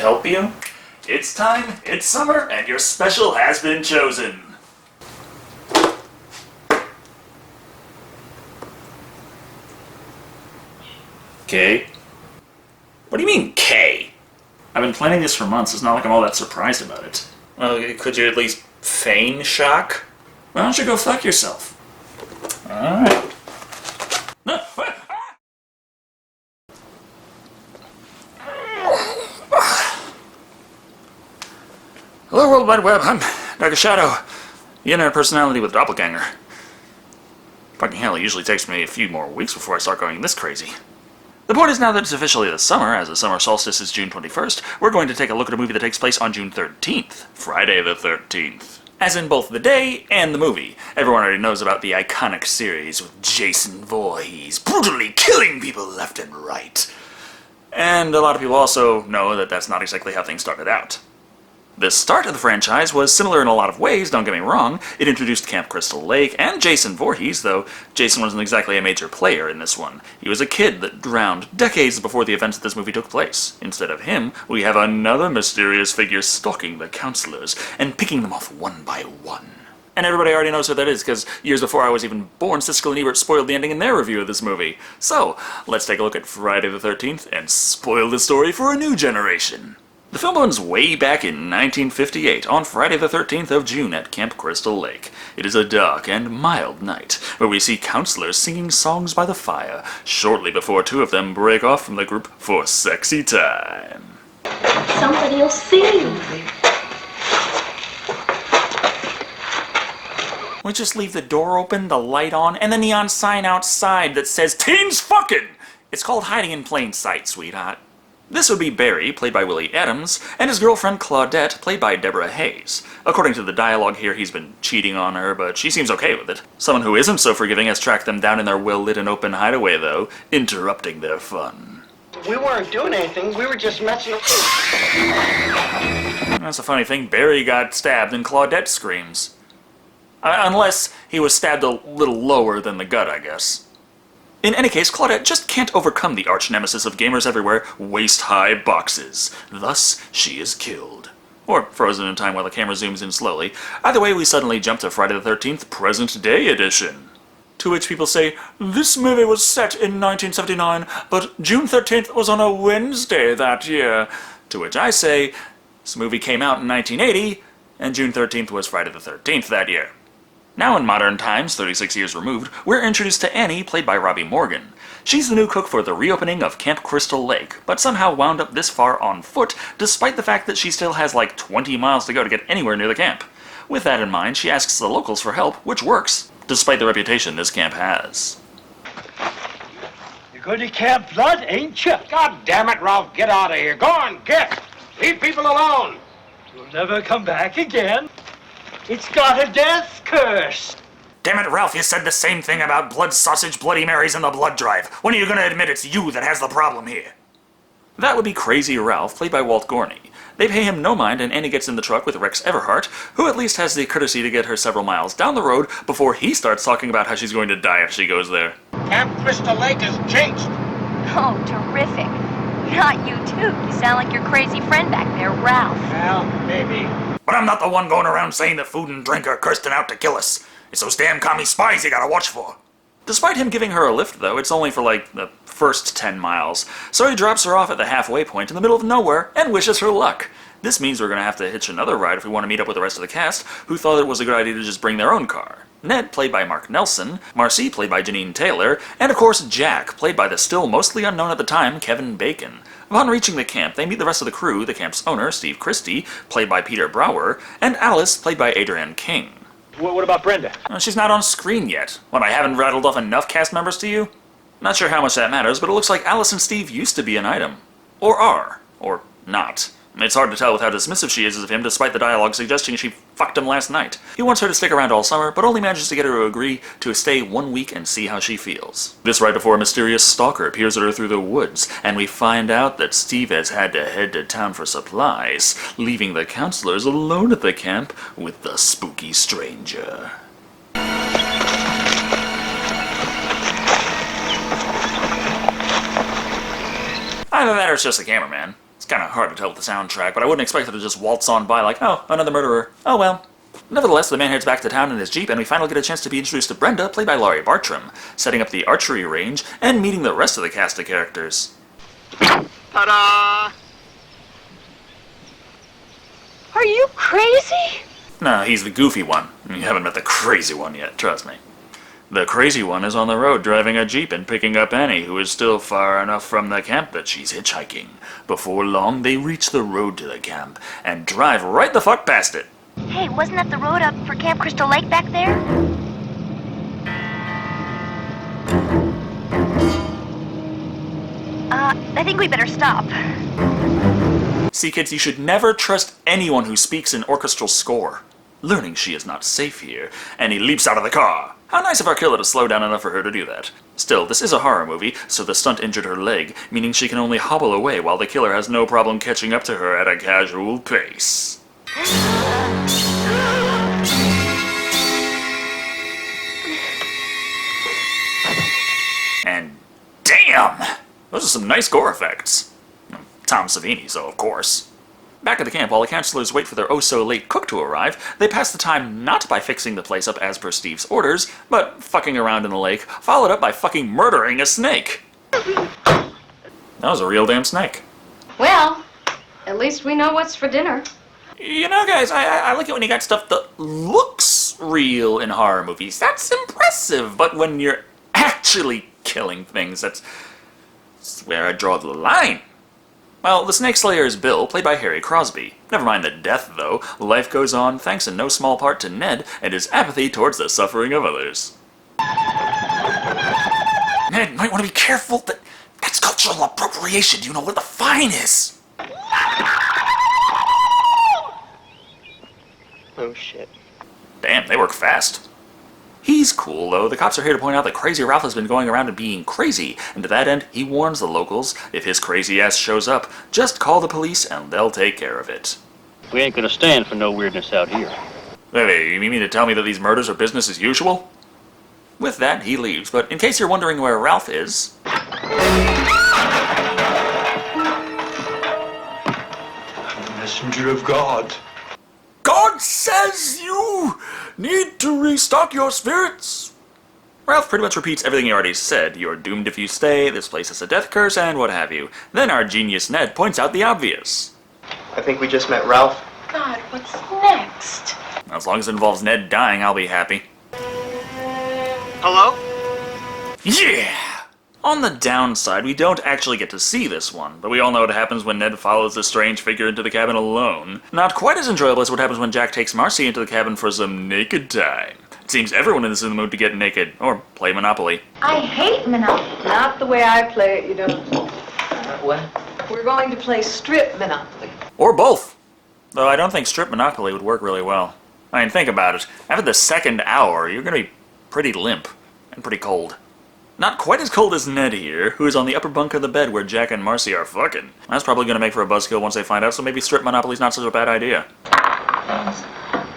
help you? It's time, it's summer, and your special has been chosen. K? What do you mean, K? I've been planning this for months. It's not like I'm all that surprised about it. Well, could you at least feign shock? Why don't you go fuck yourself? Alright. Hello, World Wide Web. I'm Dr. Shado, the internet personality with doppelganger. Fucking hell, it usually takes me a few more weeks before I start going this crazy. The point is now that it's officially the summer, as the summer solstice is June 21st, we're going to take a look at a movie that takes place on June 13th, Friday the 13th. As in both the day and the movie. Everyone already knows about the iconic series with Jason Voorhees brutally killing people left and right. And a lot of people also know that that's not exactly how things started out. The start of the franchise was similar in a lot of ways, don't get me wrong. It introduced Camp Crystal Lake and Jason Voorhees, though Jason wasn't exactly a major player in this one. He was a kid that drowned decades before the events of this movie took place. Instead of him, we have another mysterious figure stalking the counselors and picking them off one by one. And everybody already knows who that is, because years before I was even born, Siskel and Ebert spoiled the ending in their review of this movie. So, let's take a look at Friday the 13th and spoil the story for a new generation. The film opens way back in 1958, on Friday the 13th of June at Camp Crystal Lake. It is a dark and mild night, where we see counselors singing songs by the fire, shortly before two of them break off from the group for sexy time. Somebody'll see. We just leave the door open, the light on, and the neon sign outside that says, "Teens fucking!" It's called hiding in plain sight, sweetheart. This would be Barry, played by Willie Adams, and his girlfriend Claudette, played by Deborah Hayes. According to the dialogue here, he's been cheating on her, but she seems okay with it. Someone who isn't so forgiving has tracked them down in their well-lit and open hideaway, though, interrupting their fun. We weren't doing anything, we were just messing with. That's the funny thing, Barry got stabbed and Claudette screams. Unless he was stabbed a little lower than the gut, I guess. In any case, Claudette just can't overcome the arch-nemesis of gamers everywhere, waist-high boxes. Thus, she is killed. Or frozen in time while the camera zooms in slowly. Either way, we suddenly jump to Friday the 13th, present-day edition. To which people say, this movie was set in 1979, but June 13th was on a Wednesday that year. To which I say, this movie came out in 1980, and June 13th was Friday the 13th that year. Now in modern times, 36 years removed, we're introduced to Annie, played by Robbie Morgan. She's the new cook for the reopening of Camp Crystal Lake, but somehow wound up this far on foot, despite the fact that she still has like 20 miles to go to get anywhere near the camp. With that in mind, she asks the locals for help, which works, despite the reputation this camp has. You're going to Camp Blood, ain't you? God damn it, Ralph, get out of here. Go on, get! Leave people alone! You'll never come back again. It's got a death curse. Damn it, Ralph, you said the same thing about blood sausage, Bloody Marys, and the blood drive. When are you gonna admit it's you that has the problem here? That would be Crazy Ralph, played by Walt Gorney. They pay him no mind, and Annie gets in the truck with Rex Everhart, who at least has the courtesy to get her several miles down the road before he starts talking about how she's going to die if she goes there. Camp Crystal Lake is jinxed. Oh, terrific. Not you too. You sound like your crazy friend back there, Ralph. Well, maybe. But I'm not the one going around saying that food and drink are cursed and out to kill us. It's those damn commie spies you gotta watch for. Despite him giving her a lift, though, it's only for like the first 10 miles, so he drops her off at the halfway point in the middle of nowhere and wishes her luck. This means we're gonna have to hitch another ride if we want to meet up with the rest of the cast, who thought it was a good idea to just bring their own car. Ned, played by Mark Nelson, Marcy, played by Janine Taylor, and of course Jack, played by the still mostly unknown at the time Kevin Bacon. Upon reaching the camp, they meet the rest of the crew, the camp's owner, Steve Christie, played by Peter Brower, and Alice, played by Adrienne King. What about Brenda? She's not on screen yet. What, I haven't rattled off enough cast members to you? Not sure how much that matters, but it looks like Alice and Steve used to be an item. Or are. Or not. It's hard to tell with how dismissive she is of him, despite the dialogue suggesting she fucked him last night. He wants her to stick around all summer, but only manages to get her to agree to stay 1 week and see how she feels. This right before a mysterious stalker appears at her through the woods, and we find out that Steve has had to head to town for supplies, leaving the counselors alone at the camp with the spooky stranger. Either that or it's just the cameraman. It's Kinda hard to tell with the soundtrack, but I wouldn't expect it to just waltz on by like, oh, another murderer. Oh well. Nevertheless, the man heads back to town in his Jeep, and we finally get a chance to be introduced to Brenda, played by Laurie Bartram, setting up the archery range, and meeting the rest of the cast of characters. Ta-da! Are you crazy? No, he's the goofy one. You haven't met the crazy one yet, trust me. The crazy one is on the road driving a Jeep and picking up Annie, who is still far enough from the camp that she's hitchhiking. Before long, they reach the road to the camp and drive right the fuck past it. Hey, wasn't that the road up for Camp Crystal Lake back there? I think we better stop. See, kids, you should never trust anyone who speaks in orchestral score. Learning she is not safe here, and he leaps out of the car. How nice of our killer to slow down enough for her to do that. Still, this is a horror movie, so the stunt injured her leg, meaning she can only hobble away while the killer has no problem catching up to her at a casual pace. And damn! Those are some nice gore effects. Tom Savini, so of course. Back at the camp, while the counselors wait for their oh-so-late cook to arrive, they pass the time not by fixing the place up as per Steve's orders, but fucking around in the lake, followed up by fucking murdering a snake. That was a real damn snake. Well, at least we know what's for dinner. You know, guys, I like it when you got stuff that looks real in horror movies. That's impressive, but when you're actually killing things, that's where I draw the line. Well, the Snake Slayer is Bill, played by Harry Crosby. Never mind the death, though. Life goes on thanks in no small part to Ned and his apathy towards the suffering of others. Ned, might want to be careful. That's cultural appropriation. Do you know what the fine is? Oh, shit. Damn, they work fast. He's cool, though. The cops are here to point out that Crazy Ralph has been going around and being crazy, and to that end, he warns the locals, if his crazy ass shows up, just call the police and they'll take care of it. We ain't gonna stand for no weirdness out here. Wait, you mean to tell me that these murders are business as usual? With that, he leaves, but in case you're wondering where Ralph is... Messenger of God. God says you need to restock your spirits. Ralph pretty much repeats everything he already said. You're doomed if you stay, this place is a death curse, and what have you. Then our genius Ned points out the obvious. I think we just met Ralph. God, what's next? As long as it involves Ned dying, I'll be happy. Hello? Yeah! On the downside, we don't actually get to see this one, but we all know what happens when Ned follows this strange figure into the cabin alone. Not quite as enjoyable as what happens when Jack takes Marcy into the cabin for some naked time. It seems everyone is in the mood to get naked, or play Monopoly. I hate Monopoly. Not the way I play it, you don't. What? We're going to play strip Monopoly. Or both. Though I don't think strip Monopoly would work really well. I mean, think about it. After the second hour, you're gonna be pretty limp, and pretty cold. Not quite as cold as Ned here, who is on the upper bunk of the bed where Jack and Marcy are fucking. That's probably gonna make for a buzzkill once they find out, so maybe strip Monopoly's not such a bad idea.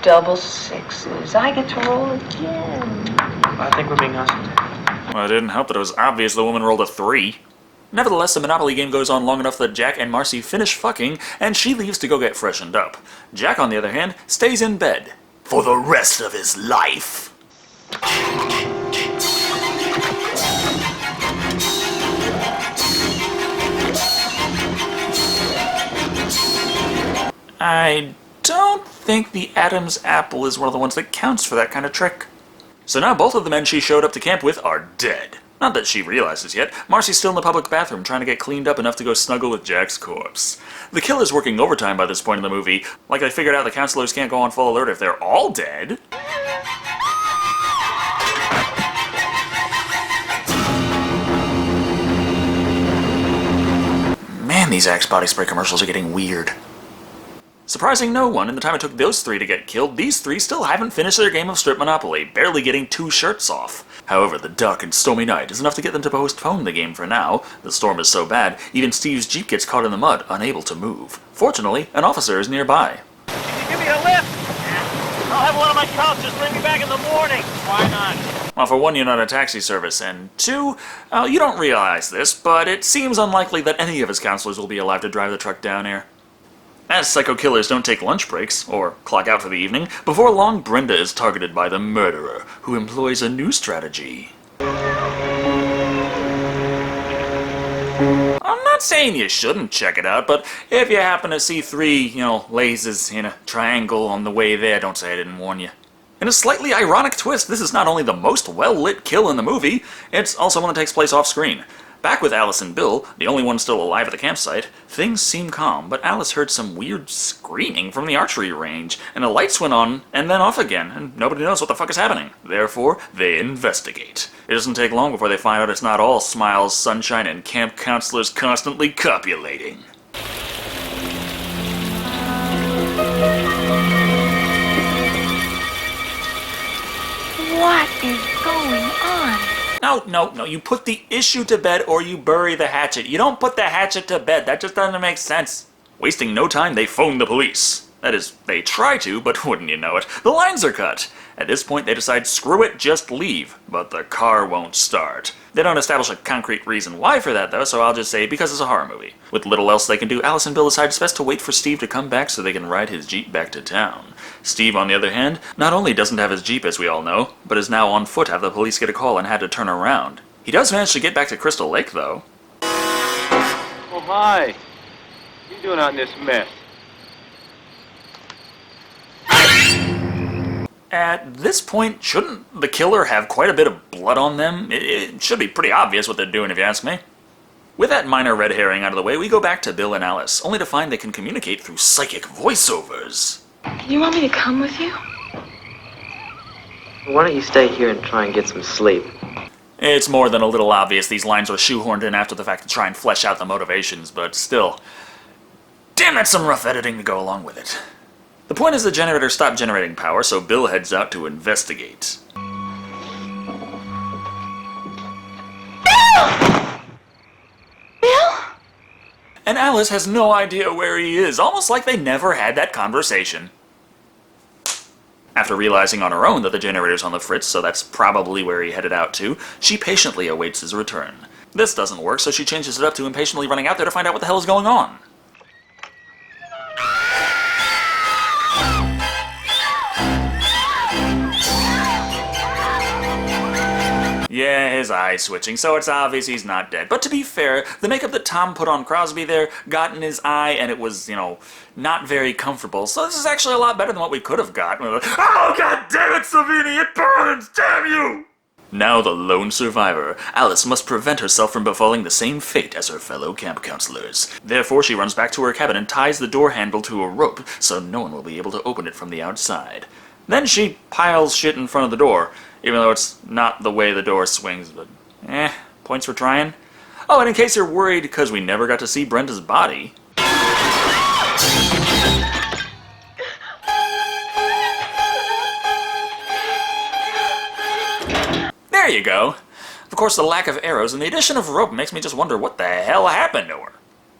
Double sixes. I get to roll again. I think we're being hustled. Well, it didn't help that it was obvious the woman rolled a 3. Nevertheless, the Monopoly game goes on long enough that Jack and Marcy finish fucking, and she leaves to go get freshened up. Jack, on the other hand, stays in bed. For the rest of his life. I don't think the Adam's apple is one of the ones that counts for that kind of trick. So now both of the men she showed up to camp with are dead. Not that she realizes yet. Marcy's still in the public bathroom trying to get cleaned up enough to go snuggle with Jack's corpse. The killer's working overtime by this point in the movie, like they figured out the counselors can't go on full alert if they're all dead. Man, these Axe body spray commercials are getting weird. Surprising no one, in the time it took those 3 to get killed, these 3 still haven't finished their game of strip Monopoly, barely getting 2 shirts off. However, the dark and stormy night is enough to get them to postpone the game for now. The storm is so bad, even Steve's Jeep gets caught in the mud, unable to move. Fortunately, an officer is nearby. Give me a lift! I'll have one of my cops just bring me back in the morning. Why not? Well, for one, you're not a taxi service, and two, you don't realize this, but it seems unlikely that any of his counselors will be alive to drive the truck down here. As psycho killers don't take lunch breaks, or clock out for the evening, before long Brenda is targeted by the murderer, who employs a new strategy. I'm not saying you shouldn't check it out, but if you happen to see three, lasers in a triangle on the way there, don't say I didn't warn you. In a slightly ironic twist, this is not only the most well-lit kill in the movie, it's also one that takes place off-screen. Back with Alice and Bill, the only ones still alive at the campsite, things seem calm, but Alice heard some weird screaming from the archery range, and the lights went on and then off again, and nobody knows what the fuck is happening. Therefore, they investigate. It doesn't take long before they find out it's not all smiles, sunshine, and camp counselors constantly copulating. What is going on? No, you put the issue to bed or you bury the hatchet. You don't put the hatchet to bed, that just doesn't make sense. Wasting no time, they phone the police. That is, they try to, but wouldn't you know it, the lines are cut. At this point, they decide, screw it, just leave. But the car won't start. They don't establish a concrete reason why for that, though, so I'll just say because it's a horror movie. With little else they can do, Alice and Bill decide it's best to wait for Steve to come back so they can ride his Jeep back to town. Steve, on the other hand, not only doesn't have his Jeep, as we all know, but is now on foot after the police get a call and had to turn around. He does manage to get back to Crystal Lake, though. Oh, hi. What are you doing out in this mess? At this point, shouldn't the killer have quite a bit of blood on them? It should be pretty obvious what they're doing, if you ask me. With that minor red herring out of the way, we go back to Bill and Alice, only to find they can communicate through psychic voiceovers. You want me to come with you? Why don't you stay here and try and get some sleep? It's more than a little obvious these lines were shoehorned in after the fact to try and flesh out the motivations, but still. Damn, that's some rough editing to go along with it. The point is the generator stopped generating power, so Bill heads out to investigate. Bill? And Alice has no idea where he is, almost like they never had that conversation. After realizing on her own that the generator's on the fritz, so that's probably where he headed out to, she patiently awaits his return. This doesn't work, so she changes it up to impatiently running out there to find out what the hell is going on. Yeah, his eye's switching, so it's obvious he's not dead. But to be fair, the makeup that Tom put on Crosby there got in his eye, and it was, not very comfortable. So this is actually a lot better than what we could have got. Oh, god damn it, Savini, it burns, damn you! Now the lone survivor, Alice must prevent herself from befalling the same fate as her fellow camp counselors. Therefore, she runs back to her cabin and ties the door handle to a rope, so no one will be able to open it from the outside. Then she piles shit in front of the door, even though it's not the way the door swings, but points for trying. Oh, and in case you're worried because we never got to see Brenda's body. There you go. Of course, the lack of arrows and the addition of rope makes me just wonder what the hell happened to her.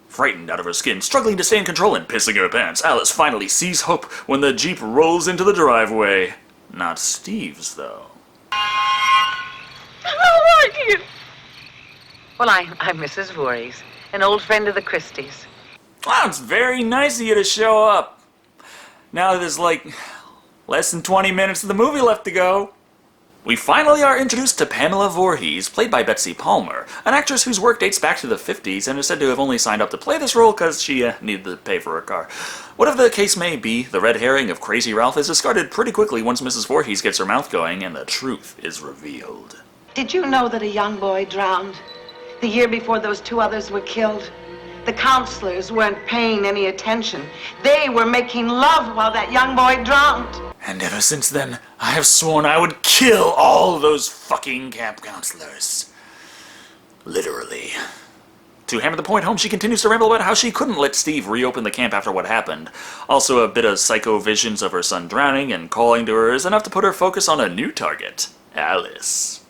Frightened out of her skin, struggling to stay in control and pissing her pants, Alice finally sees hope when the Jeep rolls into the driveway. Not Steve's, though. How are you? Well, I'm Mrs. Voorhees, an old friend of the Christies. Wow, it's very nice of you to show up. Now there's less than 20 minutes of the movie left to go. We finally are introduced to Pamela Voorhees, played by Betsy Palmer, an actress whose work dates back to the 50s and is said to have only signed up to play this role because she needed to pay for her car. Whatever the case may be, the red herring of Crazy Ralph is discarded pretty quickly once Mrs. Voorhees gets her mouth going and the truth is revealed. Did you know that a young boy drowned the year before those two others were killed? The counselors weren't paying any attention. They were making love while that young boy drowned. And ever since then, I have sworn I would kill all those fucking camp counselors. Literally. To hammer the point home, she continues to ramble about how she couldn't let Steve reopen the camp after what happened. Also, a bit of psycho visions of her son drowning and calling to her is enough to put her focus on a new target, Alice.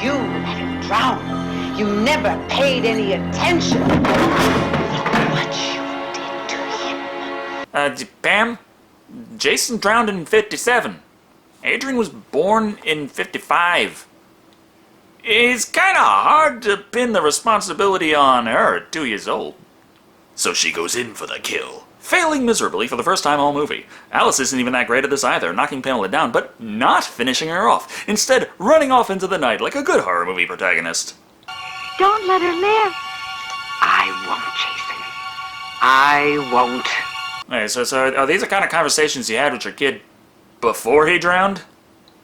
You let him drown. You never paid any attention. Look what you did to him. Pam? Jason drowned in 57. Adrian was born in 55. It's kinda hard to pin the responsibility on her at 2 years old. So she goes in for the kill, failing miserably for the first time all movie. Alice isn't even that great at this either, knocking Pamela down, but not finishing her off. Instead, running off into the night like a good horror movie protagonist. Don't let her live. I won't, Jason. I won't. Hey, so are these the kind of conversations you had with your kid before he drowned?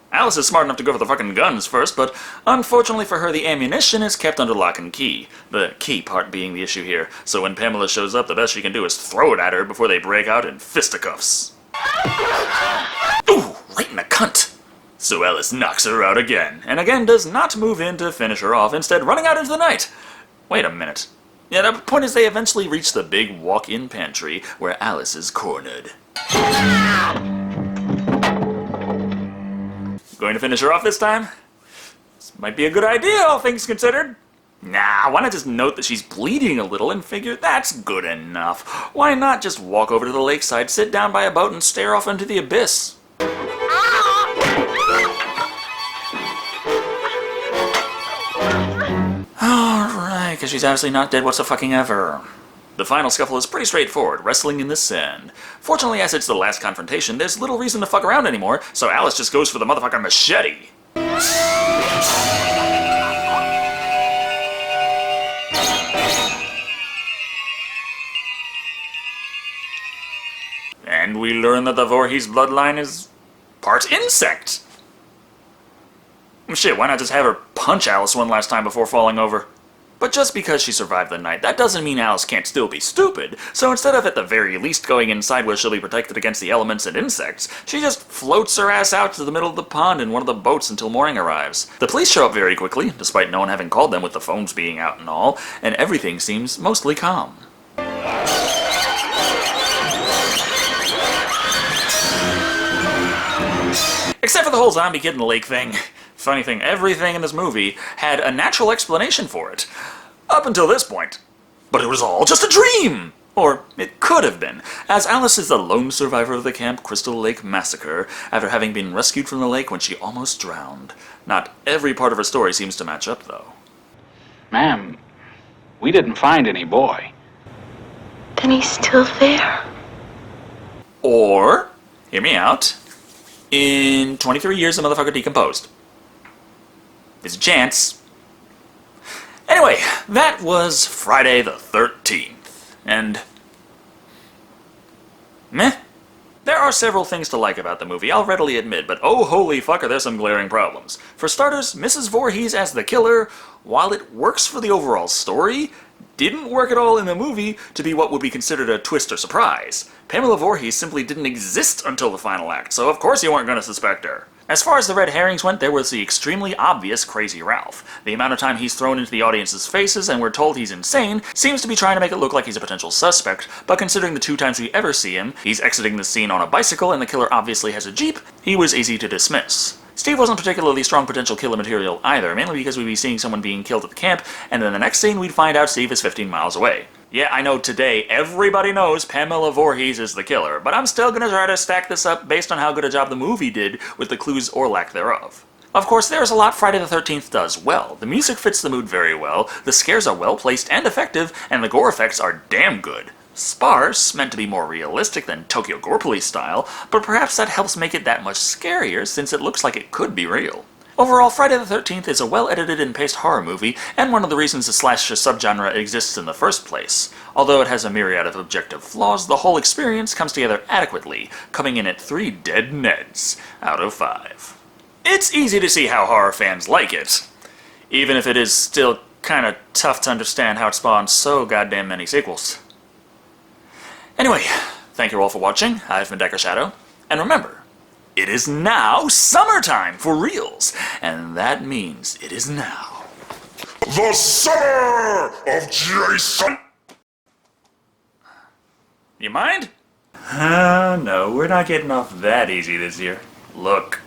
Alice is smart enough to go for the fucking guns first, but unfortunately for her, the ammunition is kept under lock and key. The key part being the issue here, so when Pamela shows up, the best she can do is throw it at her before they break out in fisticuffs. Ooh, right in the cunt! So Alice knocks her out again, and again does not move in to finish her off, instead running out into the night. Wait a minute. Yeah, the point is they eventually reach the big walk-in pantry where Alice is cornered. Going to finish her off this time? This might be a good idea, all things considered. Nah, why not just note that she's bleeding a little and figure that's good enough? Why not just walk over to the lakeside, sit down by a boat, and stare off into the abyss? Alright, because she's obviously not dead whatsoever. The final scuffle is pretty straightforward, wrestling in the sand. Fortunately, as it's the last confrontation, there's little reason to fuck around anymore, so Alice just goes for the motherfucking machete. And we learn that the Voorhees bloodline is part insect. Shit, why not just have her punch Alice one last time before falling over? But just because she survived the night, that doesn't mean Alice can't still be stupid. So instead of at the very least going inside where she'll be protected against the elements and insects, she just floats her ass out to the middle of the pond in one of the boats until morning arrives. The police show up very quickly, despite no one having called them with the phones being out and all, and everything seems mostly calm. Except for the whole zombie kid in the lake thing. Funny thing, everything in this movie had a natural explanation for it. Up until this point. But it was all just a dream! Or it could have been, as Alice is the lone survivor of the Camp Crystal Lake massacre after having been rescued from the lake when she almost drowned. Not every part of her story seems to match up, though. Ma'am, we didn't find any boy. Then he's still there. Or, hear me out, in 23 years the motherfucker decomposed. There's a chance. Anyway, that was Friday the 13th. And meh. There are several things to like about the movie, I'll readily admit, but oh holy fuck are there some glaring problems. For starters, Mrs. Voorhees as the killer, while it works for the overall story, didn't work at all in the movie to be what would be considered a twist or surprise. Pamela Voorhees simply didn't exist until the final act, so of course you weren't going to suspect her. As far as the red herrings went, there was the extremely obvious Crazy Ralph. The amount of time he's thrown into the audience's faces and we're told he's insane seems to be trying to make it look like he's a potential suspect, but considering the 2 times we ever see him, he's exiting the scene on a bicycle and the killer obviously has a jeep, he was easy to dismiss. Steve wasn't particularly strong potential killer material either, mainly because we'd be seeing someone being killed at the camp, and then the next scene we'd find out Steve is 15 miles away. Yeah, I know today everybody knows Pamela Voorhees is the killer, but I'm still gonna try to stack this up based on how good a job the movie did with the clues or lack thereof. Of course, there's a lot Friday the 13th does well. The music fits the mood very well, the scares are well placed and effective, and the gore effects are damn good. Sparse, meant to be more realistic than Tokyo Gore Police style, but perhaps that helps make it that much scarier since it looks like it could be real. Overall, Friday the 13th is a well-edited and paced horror movie, and one of the reasons the slasher subgenre exists in the first place. Although it has a myriad of objective flaws, the whole experience comes together adequately, coming in at 3 dead Neds out of 5. It's easy to see how horror fans like it, even if it is still kinda tough to understand how it spawned so goddamn many sequels. Anyway, thank you all for watching. I've been Shado, and remember, it is now summertime for reals, and that means it is now the summer of Jason! You mind? No, we're not getting off that easy this year. Look.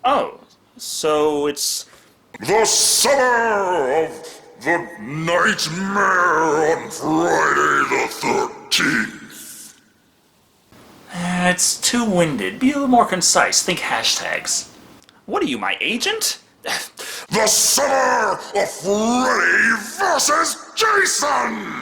Oh, so it's The summer of The Nightmare on Friday the 13th. It's too winded. Be a little more concise. Think hashtags. What are you, my agent? The Summer of Freddy versus Jason!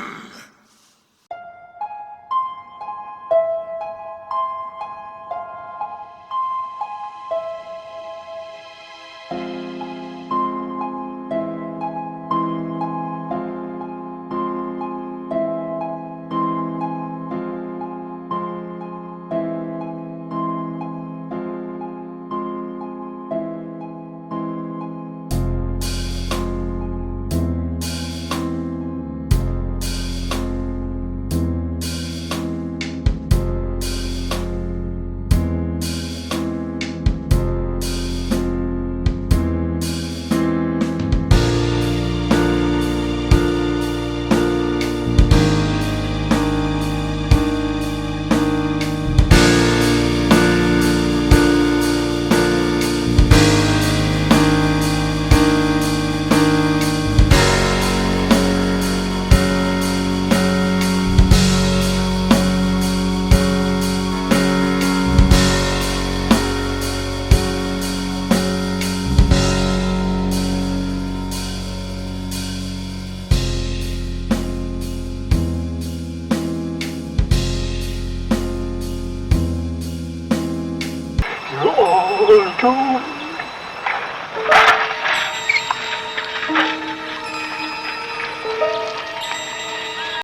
You're all doomed.